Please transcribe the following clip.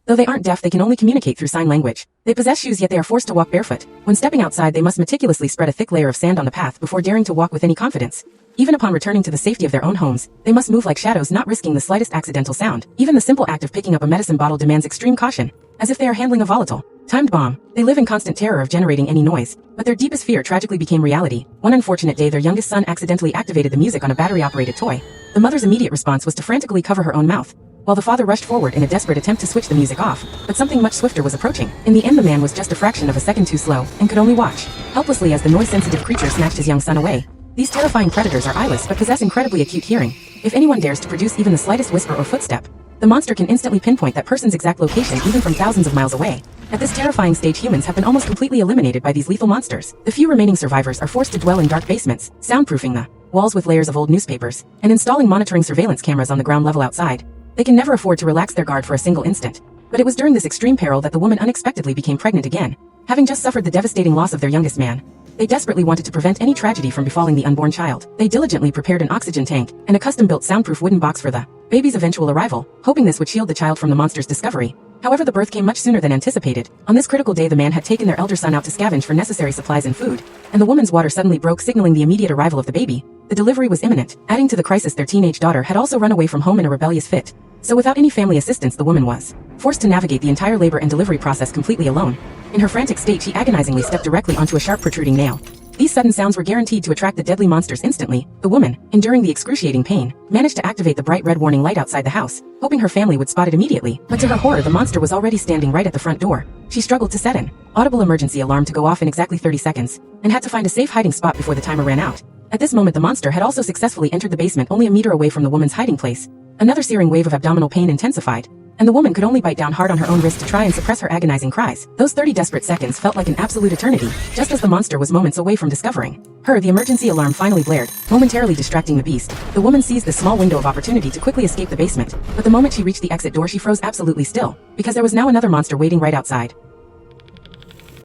Though they aren't deaf, they can only communicate through sign language. They possess shoes, yet they are forced to walk barefoot. When stepping outside, they must meticulously spread a thick layer of sand on the path before daring to walk with any confidence. Even upon returning to the safety of their own homes, they must move like shadows, not risking the slightest accidental sound. Even the simple act of picking up a medicine bottle demands extreme caution, as if they are handling a volatile, timed bomb. They live in constant terror of generating any noise, but their deepest fear tragically became reality. One unfortunate day, their youngest son accidentally activated the music on a battery-operated toy. The mother's immediate response was to frantically cover her own mouth, while the father rushed forward in a desperate attempt to switch the music off. But something much swifter was approaching. In the end, the man was just a fraction of a second too slow, and could only watch helplessly as the noise-sensitive creature snatched his young son away. These terrifying predators are eyeless but possess incredibly acute hearing. If anyone dares to produce even the slightest whisper or footstep, the monster can instantly pinpoint that person's exact location even from thousands of miles away. At this terrifying stage, humans have been almost completely eliminated by these lethal monsters. The few remaining survivors are forced to dwell in dark basements, soundproofing the walls with layers of old newspapers, and installing monitoring surveillance cameras on the ground level outside. They can never afford to relax their guard for a single instant. But it was during this extreme peril that the woman unexpectedly became pregnant again. Having just suffered the devastating loss of their youngest man, they desperately wanted to prevent any tragedy from befalling the unborn child. They diligently prepared an oxygen tank and a custom-built soundproof wooden box for the baby's eventual arrival, hoping this would shield the child from the monster's discovery. However, the birth came much sooner than anticipated. On this critical day, the man had taken their elder son out to scavenge for necessary supplies and food, and the woman's water suddenly broke, signaling the immediate arrival of the baby. The delivery was imminent. Adding to the crisis, their teenage daughter had also run away from home in a rebellious fit. So without any family assistance, the woman was forced to navigate the entire labor and delivery process completely alone. In her frantic state, she agonizingly stepped directly onto a sharp protruding nail. These sudden sounds were guaranteed to attract the deadly monsters instantly. The woman, enduring the excruciating pain, managed to activate the bright red warning light outside the house, hoping her family would spot it immediately. But to her horror, the monster was already standing right at the front door. She struggled to set an audible emergency alarm to go off in exactly 30 seconds, and had to find a safe hiding spot before the timer ran out. At this moment, the monster had also successfully entered the basement only a meter away from the woman's hiding place. Another searing wave of abdominal pain intensified, and the woman could only bite down hard on her own wrist to try and suppress her agonizing cries. Those 30 desperate seconds felt like an absolute eternity, just as the monster was moments away from discovering her. The emergency alarm finally blared, momentarily distracting the beast. The woman seized the small window of opportunity to quickly escape the basement, but the moment she reached the exit door, she froze absolutely still, because there was now another monster waiting right outside.